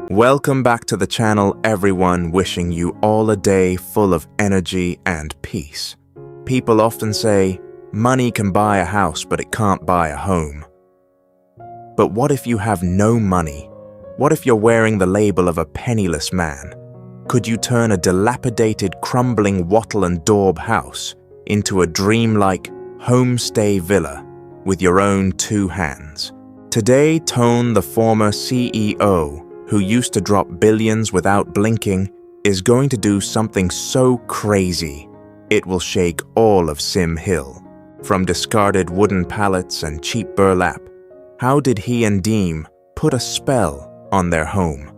Welcome back to the channel, everyone. Wishing you all a day full of energy and peace. People often say, money can buy a house, but it can't buy a home. But what if you have no money? What if you're wearing the label of a penniless man? Could you turn a dilapidated, crumbling wattle and daub house into a dreamlike homestay villa with your own two hands? Today, Tone, the former CEO, who used to drop billions without blinking, is going to do something so crazy it will shake all of Sim Hill. From discarded wooden pallets and cheap burlap, how did he and Deem put a spell on their home?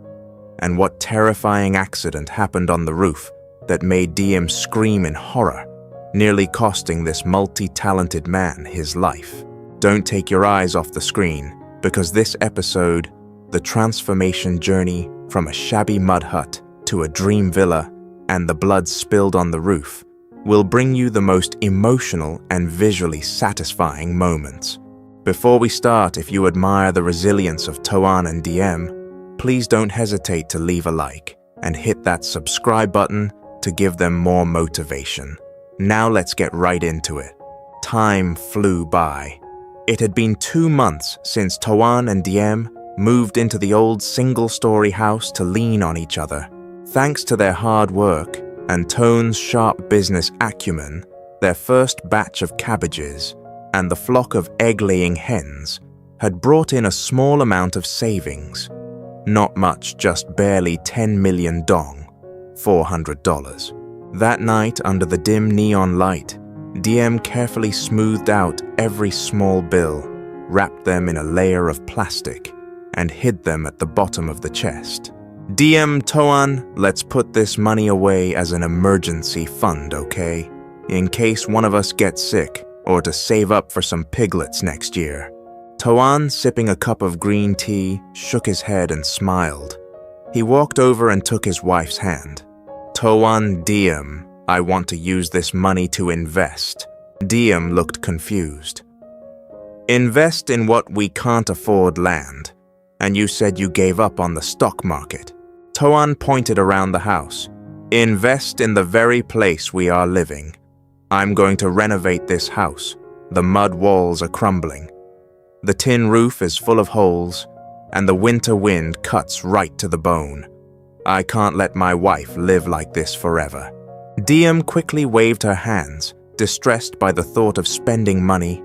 And what terrifying accident happened on the roof that made Deem scream in horror, nearly costing this multi-talented man his life? Don't take your eyes off the screen, because this episode, the transformation journey from a shabby mud hut to a dream villa and the blood spilled on the roof, will bring you the most emotional and visually satisfying moments. Before we start, if you admire the resilience of Toan and DM, please don't hesitate to leave a like and hit that subscribe button to give them more motivation. Now let's get right into it. Time flew by. It had been 2 months since Toan and DM moved into the old single-story house to lean on each other. Thanks to their hard work and Tone's sharp business acumen, their first batch of cabbages and the flock of egg-laying hens had brought in a small amount of savings. Not much, just barely 10 million dong, $400. That night, under the dim neon light, DM carefully smoothed out every small bill, wrapped them in a layer of plastic, and hid them at the bottom of the chest. DM, Toan, let's put this money away as an emergency fund, okay? In case one of us gets sick, or to save up for some piglets next year. Toan, sipping a cup of green tea, shook his head and smiled. He walked over and took his wife's hand. Toan, DM, I want to use this money to invest. DM looked confused. Invest in what we can't afford, land. And you said you gave up on the stock market. Toan pointed around the house. Invest in the very place we are living. I'm going to renovate this house. The mud walls are crumbling. The tin roof is full of holes, and the winter wind cuts right to the bone. I can't let my wife live like this forever. DM quickly waved her hands, distressed by the thought of spending money.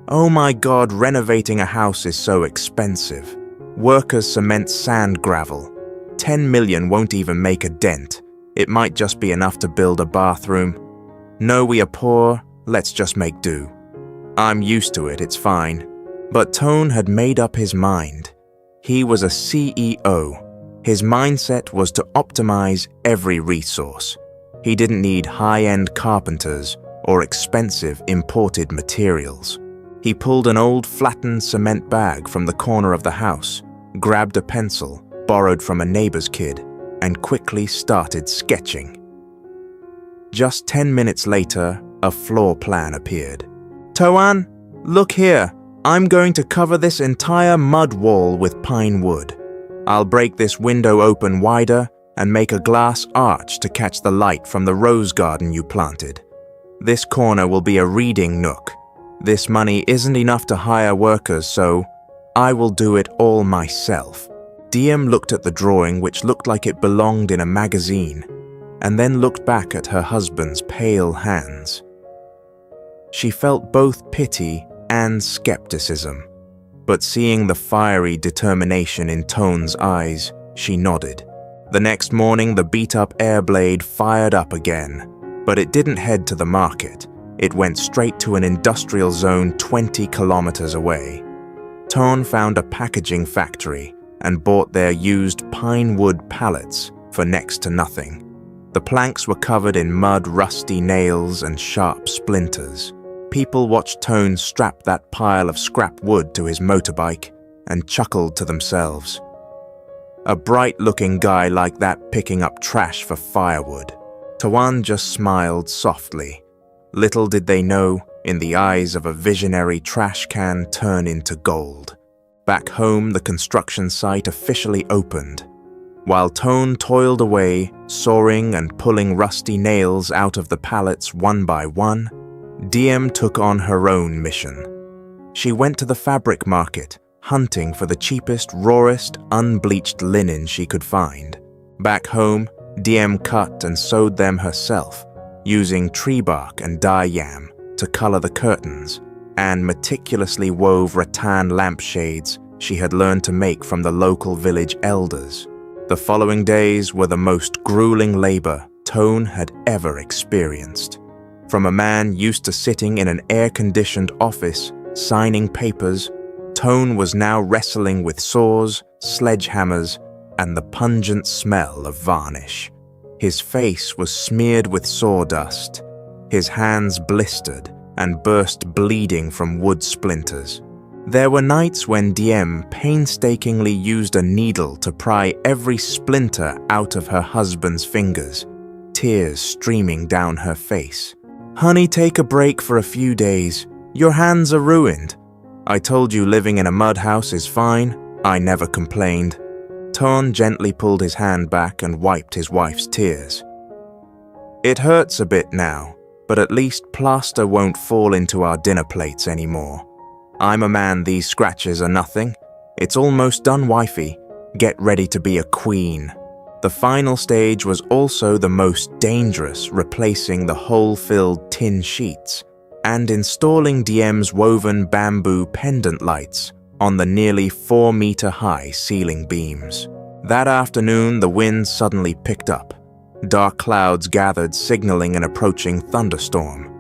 Oh my God, renovating a house is so expensive. Workers cement sand gravel. 10 million won't even make a dent. It might just be enough to build a bathroom. No, we are poor, let's just make do. I'm used to it, it's fine. But Tone had made up his mind. He was a CEO. His mindset was to optimize every resource. He didn't need high-end carpenters or expensive imported materials. He pulled an old flattened cement bag from the corner of the house, grabbed a pencil borrowed from a neighbor's kid, and quickly started sketching. Just 10 minutes later, a floor plan appeared. Toan, look here. I'm going to cover this entire mud wall with pine wood. I'll break this window open wider and make a glass arch to catch the light from the rose garden you planted. This corner will be a reading nook. This money isn't enough to hire workers, so I will do it all myself. DM looked at the drawing, which looked like it belonged in a magazine, and then looked back at her husband's pale hands. She felt both pity and skepticism, but seeing the fiery determination in Tone's eyes, she nodded. The next morning, the beat-up air blade fired up again, but it didn't head to the market. It went straight to an industrial zone 20 kilometers away. Tone found a packaging factory and bought their used pine wood pallets for next to nothing. The planks were covered in mud, rusty nails, and sharp splinters. People watched Tone strap that pile of scrap wood to his motorbike and chuckled to themselves. A bright-looking guy like that picking up trash for firewood. Toan just smiled softly. Little did they know, in the eyes of a visionary, trash can turn into gold. Back home, the construction site officially opened. While Tone toiled away, sawing and pulling rusty nails out of the pallets one by one, Diem took on her own mission. She went to the fabric market, hunting for the cheapest, rawest, unbleached linen she could find. Back home, Diem cut and sewed them herself, using tree bark and dye yam to color the curtains, and meticulously wove rattan lampshades she had learned to make from the local village elders. The following days were the most grueling labor Tone had ever experienced. From a man used to sitting in an air-conditioned office, signing papers, Tone was now wrestling with saws, sledgehammers, and the pungent smell of varnish. His face was smeared with sawdust, his hands blistered and burst bleeding from wood splinters. There were nights when Diem painstakingly used a needle to pry every splinter out of her husband's fingers, tears streaming down her face. "Honey, take a break for a few days. Your hands are ruined. I told you living in a mud house is fine. I never complained." Tone gently pulled his hand back and wiped his wife's tears. "It hurts a bit now, but at least plaster won't fall into our dinner plates anymore. I'm a man, these scratches are nothing. It's almost done, wifey. Get ready to be a queen." The final stage was also the most dangerous, replacing the hole-filled tin sheets and installing Diem's woven bamboo pendant lights on the nearly 4-meter-high ceiling beams. That afternoon, the wind suddenly picked up. Dark clouds gathered, signaling an approaching thunderstorm.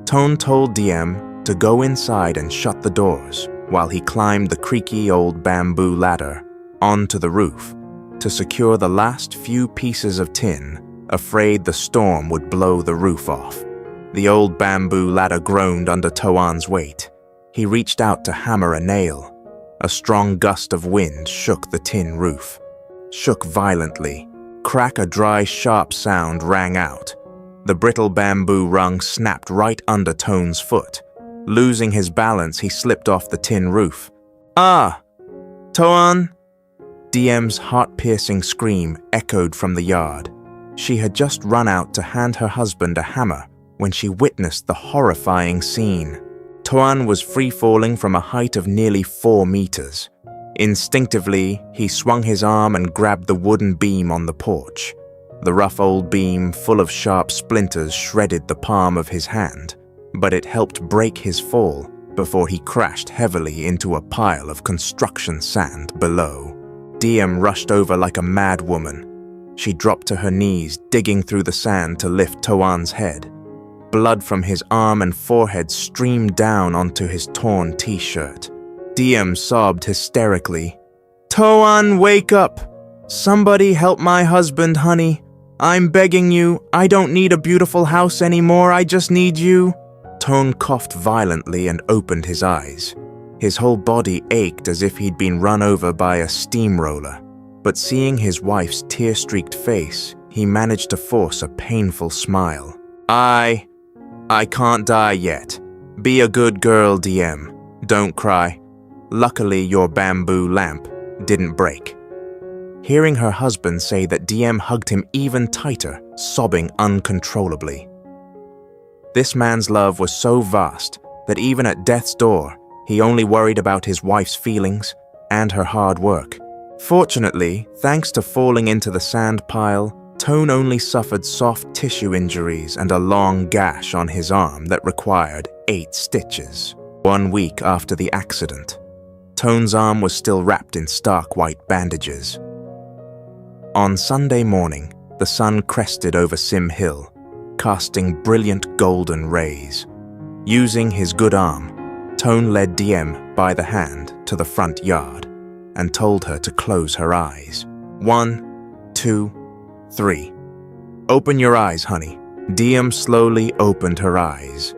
Tone told Diem to go inside and shut the doors while he climbed the creaky old bamboo ladder onto the roof to secure the last few pieces of tin, afraid the storm would blow the roof off. The old bamboo ladder groaned under Toan's weight. He reached out to hammer a nail. A strong gust of wind shook the tin roof. Shook violently. Crack, a dry, sharp sound rang out. The brittle bamboo rung snapped right under Tone's foot. Losing his balance, he slipped off the tin roof. "Ah! Toan!" Diem's heart-piercing scream echoed from the yard. She had just run out to hand her husband a hammer when she witnessed the horrifying scene. Toan was free-falling from a height of nearly 4 meters. Instinctively, he swung his arm and grabbed the wooden beam on the porch. The rough old beam, full of sharp splinters, shredded the palm of his hand, but it helped break his fall before he crashed heavily into a pile of construction sand below. Diem rushed over like a mad woman. She dropped to her knees, digging through the sand to lift Toan's head. Blood from his arm and forehead streamed down onto his torn t-shirt. Diem sobbed hysterically. "Toan, wake up! Somebody help my husband, honey. I'm begging you. I don't need a beautiful house anymore. I just need you." Tone coughed violently and opened his eyes. His whole body ached as if he'd been run over by a steamroller. But seeing his wife's tear-streaked face, he managed to force a painful smile. I can't die yet. Be a good girl, Diem. Don't cry. Luckily, your bamboo lamp didn't break." Hearing her husband say that, Diem hugged him even tighter, sobbing uncontrollably. This man's love was so vast that even at death's door, he only worried about his wife's feelings and her hard work. Fortunately, thanks to falling into the sand pile, Tone only suffered soft tissue injuries and a long gash on his arm that required 8 stitches. 1 week after the accident, Tone's arm was still wrapped in stark white bandages. On Sunday morning, the sun crested over Sim Hill, casting brilliant golden rays. Using his good arm, Tone led Diem by the hand to the front yard and told her to close her eyes. 1, 2, 3. "Open your eyes, honey." Diem slowly opened her eyes,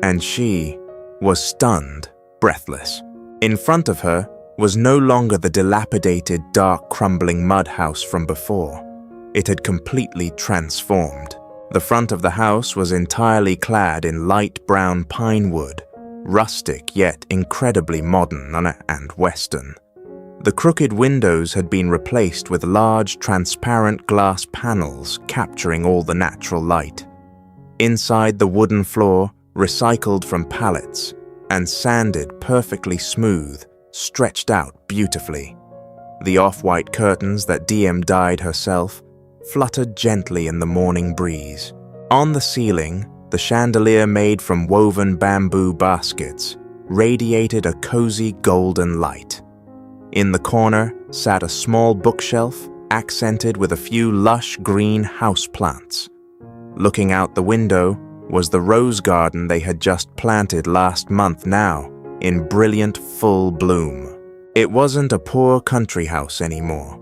and she was stunned, breathless. In front of her was no longer the dilapidated, dark, crumbling mud house from before. It had completely transformed. The front of the house was entirely clad in light brown pine wood, rustic yet incredibly modern and Western. The crooked windows had been replaced with large, transparent glass panels capturing all the natural light. Inside, the wooden floor, recycled from pallets, and sanded perfectly smooth, stretched out beautifully. The off-white curtains that DM dyed herself fluttered gently in the morning breeze. On the ceiling, the chandelier made from woven bamboo baskets radiated a cozy golden light. In the corner sat a small bookshelf accented with a few lush green houseplants. Looking out the window was the rose garden they had just planted last month now, in brilliant full bloom. It wasn't a poor country house anymore.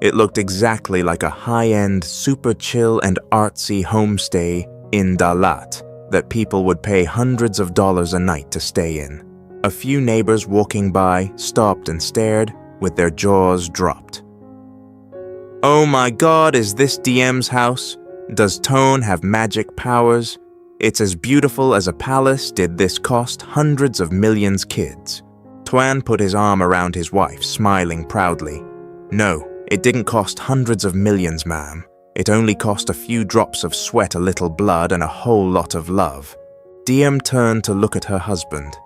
It looked exactly like a high-end, super chill and artsy homestay in Dalat that people would pay hundreds of dollars a night to stay in. A few neighbors walking by stopped and stared with their jaws dropped. "Oh my God, is this DM's house? Does Tone have magic powers? It's as beautiful as a palace. Did this cost hundreds of millions, kids?" Tuan put his arm around his wife, smiling proudly. "No, it didn't cost hundreds of millions, ma'am. It only cost a few drops of sweat, a little blood, and a whole lot of love." DM turned to look at her husband.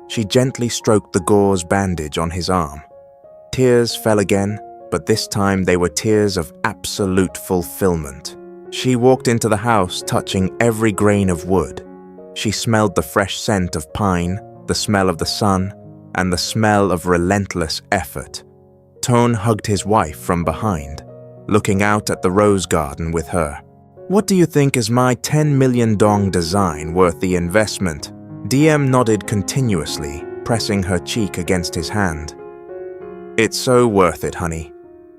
She gently stroked the gauze bandage on his arm. Tears fell again, but this time they were tears of absolute fulfillment. She walked into the house, touching every grain of wood. She smelled the fresh scent of pine, the smell of the sun, and the smell of relentless effort. Tone hugged his wife from behind, looking out at the rose garden with her. "What do you think is my 10 million dong design worth the investment?" DM nodded continuously, pressing her cheek against his hand. "It's so worth it, honey.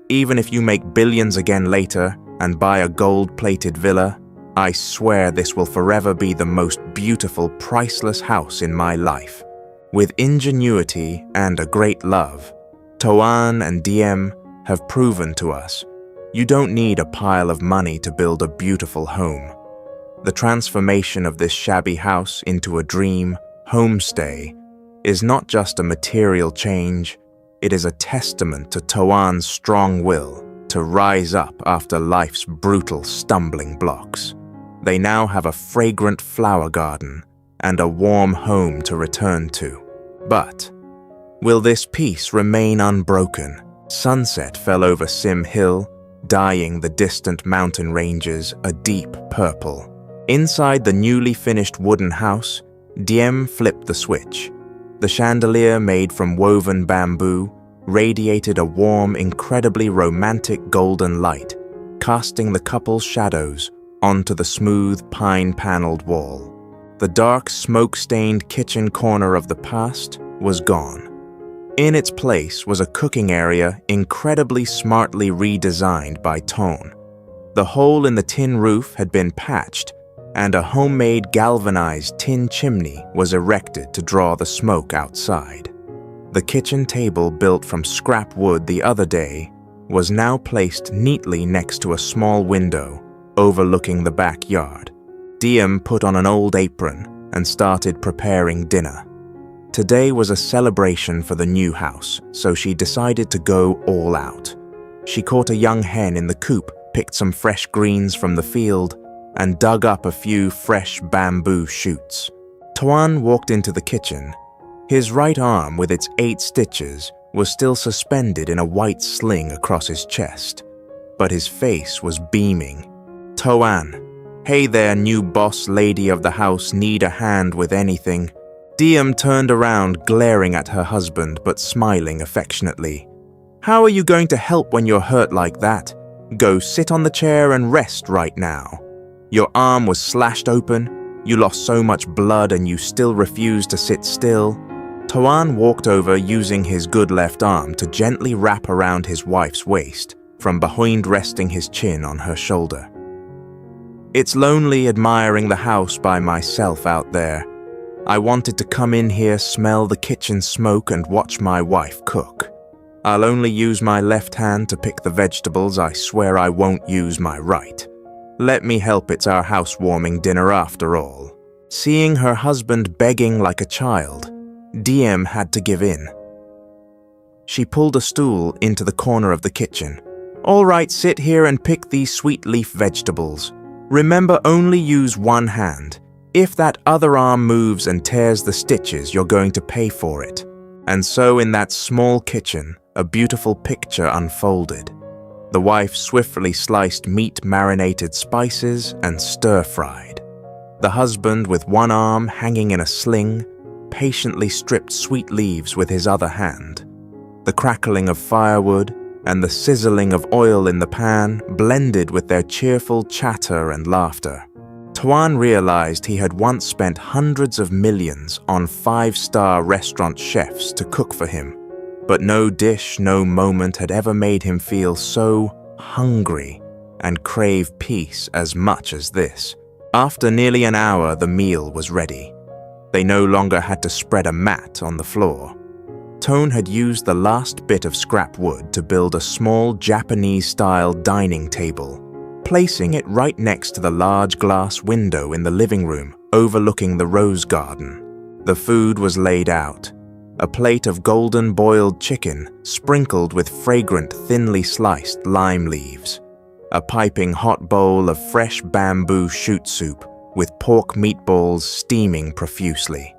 Even if you make billions again later and buy a gold-plated villa, I swear this will forever be the most beautiful, priceless house in my life." With ingenuity and a great love, Toan and DM have proven to us, you don't need a pile of money to build a beautiful home. The transformation of this shabby house into a dream homestay is not just a material change, it is a testament to Toan's strong will to rise up after life's brutal stumbling blocks. They now have a fragrant flower garden and a warm home to return to. But will this peace remain unbroken? Sunset fell over Sim Hill, dyeing the distant mountain ranges a deep purple. Inside the newly finished wooden house, Diem flipped the switch. The chandelier made from woven bamboo radiated a warm, incredibly romantic golden light, casting the couple's shadows onto the smooth pine-paneled wall. The dark, smoke-stained kitchen corner of the past was gone. In its place was a cooking area incredibly smartly redesigned by Tone. The hole in the tin roof had been patched, and a homemade galvanized tin chimney was erected to draw the smoke outside. The kitchen table built from scrap wood the other day was now placed neatly next to a small window overlooking the backyard. Diem put on an old apron and started preparing dinner. Today was a celebration for the new house, so she decided to go all out. She caught a young hen in the coop, picked some fresh greens from the field, and dug up a few fresh bamboo shoots. Tuan walked into the kitchen. His right arm, with its 8 stitches, was still suspended in a white sling across his chest, but his face was beaming. "Tuan, hey there, new boss lady of the house, need a hand with anything?" Diem turned around, glaring at her husband but smiling affectionately. "How are you going to help when you're hurt like that? Go sit on the chair and rest right now. Your arm was slashed open, you lost so much blood and you still refuse to sit still." Tuan walked over using his good left arm to gently wrap around his wife's waist, from behind resting his chin on her shoulder. "It's lonely admiring the house by myself out there. I wanted to come in here, smell the kitchen smoke and watch my wife cook. I'll only use my left hand to pick the vegetables. I swear I won't use my right. Let me help, it's our housewarming dinner after all." Seeing her husband begging like a child, Diem had to give in. She pulled a stool into the corner of the kitchen. "All right, sit here and pick these sweet leaf vegetables. Remember, only use one hand. If that other arm moves and tears the stitches, you're going to pay for it." And so in that small kitchen, a beautiful picture unfolded. The wife swiftly sliced meat-marinated spices and stir-fried. The husband, with one arm hanging in a sling, patiently stripped sweet leaves with his other hand. The crackling of firewood and the sizzling of oil in the pan blended with their cheerful chatter and laughter. Huyen realized he had once spent hundreds of millions on five-star restaurant chefs to cook for him, but no dish, no moment had ever made him feel so hungry and crave peace as much as this. After nearly an hour, the meal was ready. They no longer had to spread a mat on the floor. Tone had used the last bit of scrap wood to build a small Japanese-style dining table, placing it right next to the large glass window in the living room overlooking the rose garden. The food was laid out. A plate of golden boiled chicken sprinkled with fragrant, thinly sliced lime leaves. A piping hot bowl of fresh bamboo shoot soup with pork meatballs steaming profusely.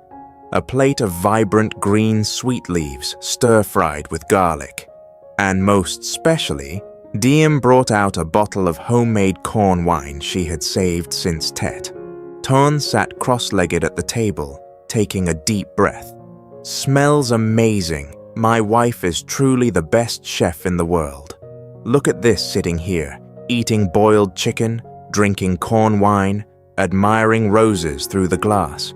A plate of vibrant green sweet leaves stir-fried with garlic. And most specially, Diem brought out a bottle of homemade corn wine she had saved since Tet. Ton sat cross-legged at the table, taking a deep breath. "Smells amazing. My wife is truly the best chef in the world. Look at this sitting here, eating boiled chicken, drinking corn wine, admiring roses through the glass.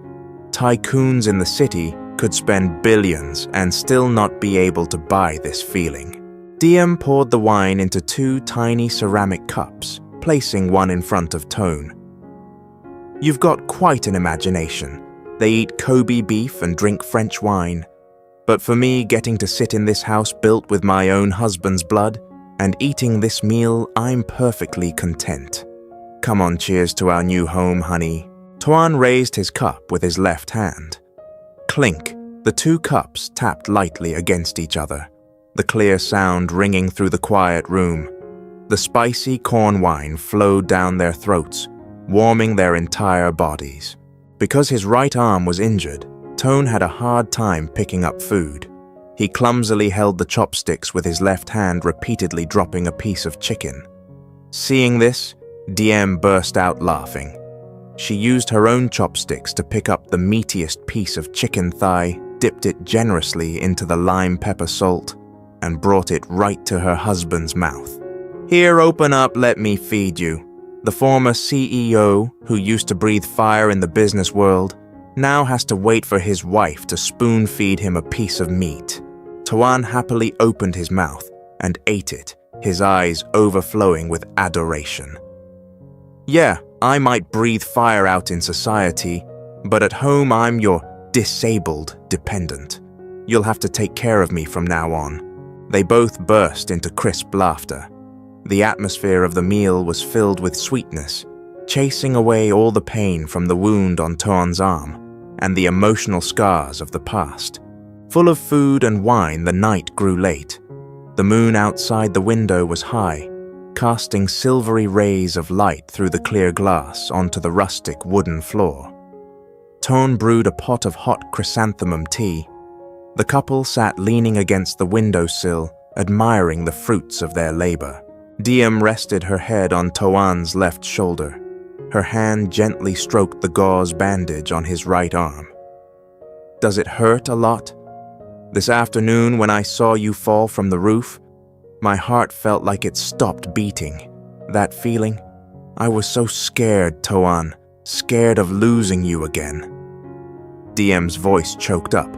Tycoons in the city could spend billions and still not be able to buy this feeling." Diem poured the wine into two tiny ceramic cups, placing one in front of Tone. "You've got quite an imagination. They eat Kobe beef and drink French wine. But for me, getting to sit in this house built with my own husband's blood and eating this meal, I'm perfectly content. Come on, cheers to our new home, honey." Huyen raised his cup with his left hand. Clink, the two cups tapped lightly against each other, the clear sound ringing through the quiet room. The spicy corn wine flowed down their throats, warming their entire bodies. Because his right arm was injured, Tone had a hard time picking up food. He clumsily held the chopsticks with his left hand, repeatedly dropping a piece of chicken. Seeing this, Diem burst out laughing. She used her own chopsticks to pick up the meatiest piece of chicken thigh, dipped it generously into the lime pepper salt, and brought it right to her husband's mouth. "Here, open up, let me feed you." The former CEO, who used to breathe fire in the business world, now has to wait for his wife to spoon-feed him a piece of meat. Huyen happily opened his mouth and ate it, his eyes overflowing with adoration. "Yeah, I might breathe fire out in society, but at home I'm your disabled dependent. You'll have to take care of me from now on." They both burst into crisp laughter. The atmosphere of the meal was filled with sweetness, chasing away all the pain from the wound on Huyen's arm and the emotional scars of the past. Full of food and wine, the night grew late. The moon outside the window was high, casting silvery rays of light through the clear glass onto the rustic wooden floor. Tone brewed a pot of hot chrysanthemum tea. The couple sat leaning against the windowsill, admiring the fruits of their labor. Diem rested her head on Huyen's left shoulder. Her hand gently stroked the gauze bandage on his right arm. "Does it hurt a lot? This afternoon when I saw you fall from the roof, my heart felt like it stopped beating. That feeling? I was so scared, Huyen, scared of losing you again." Diem's voice choked up.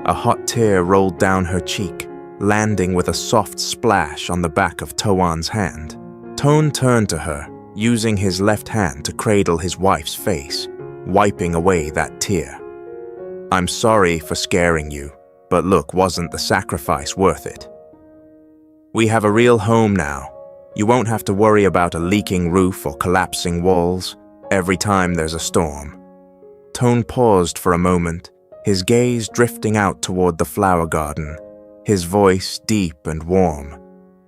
A hot tear rolled down her cheek, landing with a soft splash on the back of Huyen's hand. Tone turned to her, using his left hand to cradle his wife's face, wiping away that tear. "I'm sorry for scaring you, but look, wasn't the sacrifice worth it? We have a real home now. You won't have to worry about a leaking roof or collapsing walls every time there's a storm." Tone paused for a moment, his gaze drifting out toward the flower garden, his voice deep and warm.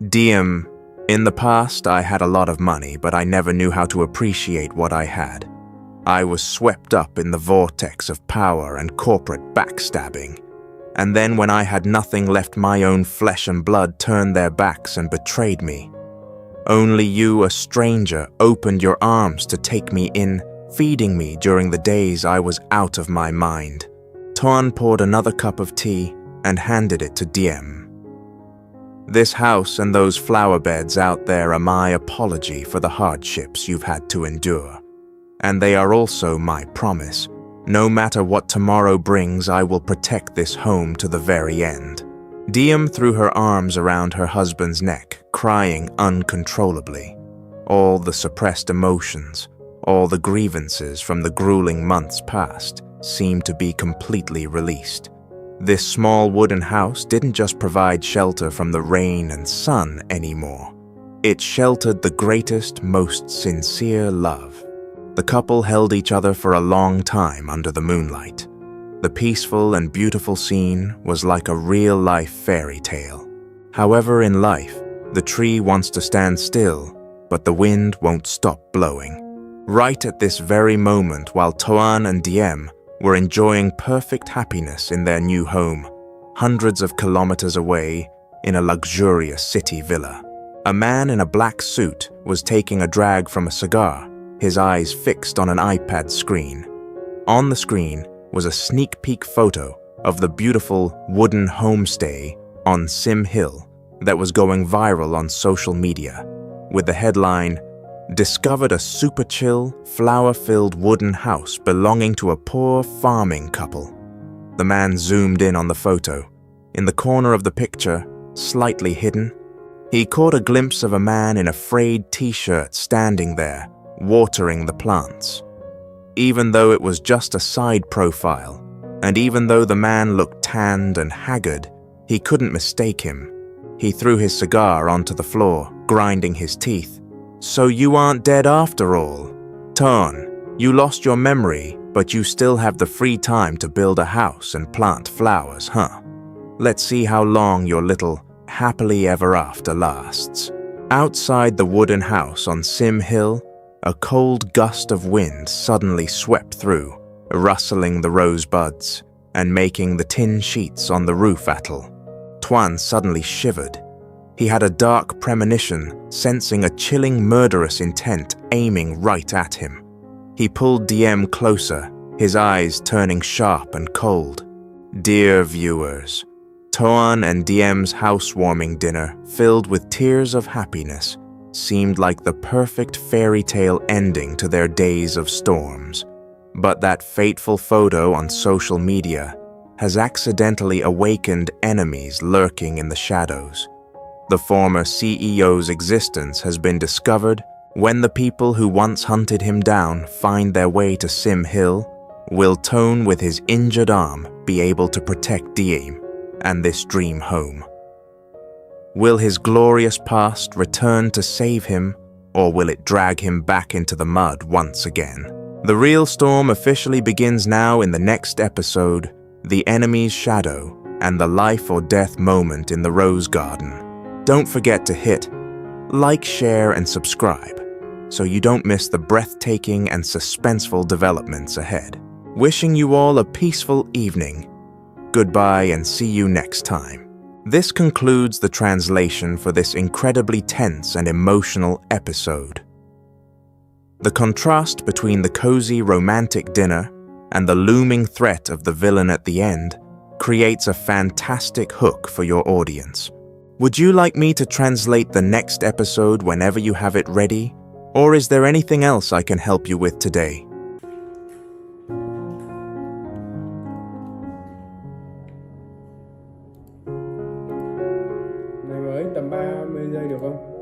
"Diem, in the past I had a lot of money, but I never knew how to appreciate what I had. I was swept up in the vortex of power and corporate backstabbing. And then when I had nothing left, my own flesh and blood turned their backs and betrayed me. Only you, a stranger, opened your arms to take me in, feeding me during the days I was out of my mind." Tuan poured another cup of tea and handed it to Diem. "This house and those flower beds out there are my apology for the hardships you've had to endure. And they are also my promise. No matter what tomorrow brings, I will protect this home to the very end." Diem threw her arms around her husband's neck, crying uncontrollably. All the suppressed emotions, all the grievances from the grueling months past, seemed to be completely released. This small wooden house didn't just provide shelter from the rain and sun anymore. It sheltered the greatest, most sincere love. The couple held each other for a long time under the moonlight. The peaceful and beautiful scene was like a real-life fairy tale. However, in life, the tree wants to stand still, but the wind won't stop blowing. Right at this very moment, while Tuan and Diem were enjoying perfect happiness in their new home, hundreds of kilometers away in a luxurious city villa, a man in a black suit was taking a drag from a cigar, his eyes fixed on an iPad screen. On the screen was a sneak peek photo of the beautiful wooden homestay on Sim Hill that was going viral on social media, with the headline, "Discovered a super chill, flower-filled wooden house belonging to a poor farming couple." The man zoomed in on the photo. In the corner of the picture, slightly hidden, he caught a glimpse of a man in a frayed t-shirt standing there, watering the plants. Even though it was just a side profile, and even though the man looked tanned and haggard, he couldn't mistake him. He threw his cigar onto the floor, grinding his teeth. "So you aren't dead after all. Tuan, you lost your memory, but you still have the free time to build a house and plant flowers, huh? Let's see how long your little happily ever after lasts." Outside the wooden house on Sim Hill, a cold gust of wind suddenly swept through, rustling the rosebuds and making the tin sheets on the roof rattle. Tuan suddenly shivered. He had a dark premonition, sensing a chilling murderous intent aiming right at him. He pulled Diem closer, his eyes turning sharp and cold. Dear viewers, Tuan and Diem's housewarming dinner, filled with tears of happiness, seemed like the perfect fairy tale ending to their days of storms. But that fateful photo on social media has accidentally awakened enemies lurking in the shadows. The former CEO's existence has been discovered. When the people who once hunted him down find their way to Sim Hill, will Tone with his injured arm be able to protect Diem and this dream home? Will his glorious past return to save him, or will it drag him back into the mud once again? The real storm officially begins now in the next episode, The Enemy's Shadow and the life or death moment in the Rose Garden. Don't forget to hit like, share, and subscribe so you don't miss the breathtaking and suspenseful developments ahead. Wishing you all a peaceful evening. Goodbye and see you next time. This concludes the translation for this incredibly tense and emotional episode. The contrast between the cozy romantic dinner and the looming threat of the villain at the end creates a fantastic hook for your audience. Would you like me to translate the next episode whenever you have it ready? Or is there anything else I can help you with today? Này với tầm 30 giây được không?